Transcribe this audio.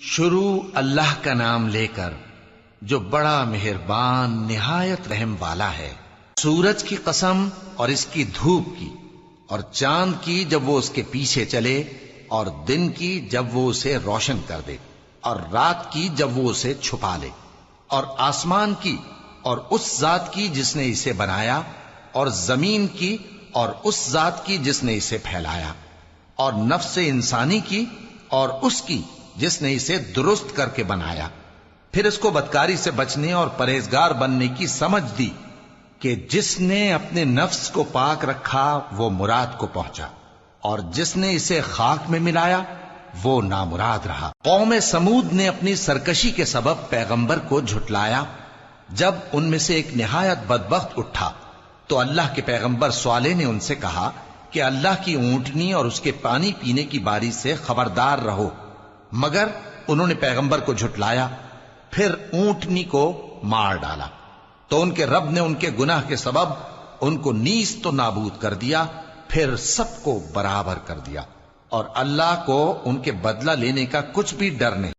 شروع اللہ کا نام لے کر جو بڑا مہربان نہایت رحم والا ہے۔ سورج کی قسم اور اس کی دھوپ کی، اور چاند کی جب وہ اس کے پیچھے چلے، اور دن کی جب وہ اسے روشن کر دے، اور رات کی جب وہ اسے چھپا لے، اور آسمان کی اور اس ذات کی جس نے اسے بنایا، اور زمین کی اور اس ذات کی جس نے اسے پھیلایا، اور نفس انسانی کی اور اس کی جس نے اسے درست کر کے بنایا، پھر اس کو بدکاری سے بچنے اور پرہیزگار بننے کی سمجھ دی کہ جس نے اپنے نفس کو پاک رکھا وہ مراد کو پہنچا، اور جس نے اسے خاک میں ملایا وہ نامراد رہا۔ قوم سمود نے اپنی سرکشی کے سبب پیغمبر کو جھٹلایا۔ جب ان میں سے ایک نہایت بدبخت اٹھا تو اللہ کے پیغمبر صالح نے ان سے کہا کہ اللہ کی اونٹنی اور اس کے پانی پینے کی باری سے خبردار رہو، مگر انہوں نے پیغمبر کو جھٹلایا، پھر اونٹنی کو مار ڈالا تو ان کے رب نے ان کے گناہ کے سبب ان کو نیست و نابود کر دیا، پھر سب کو برابر کر دیا، اور اللہ کو ان کے بدلہ لینے کا کچھ بھی ڈر نہیں۔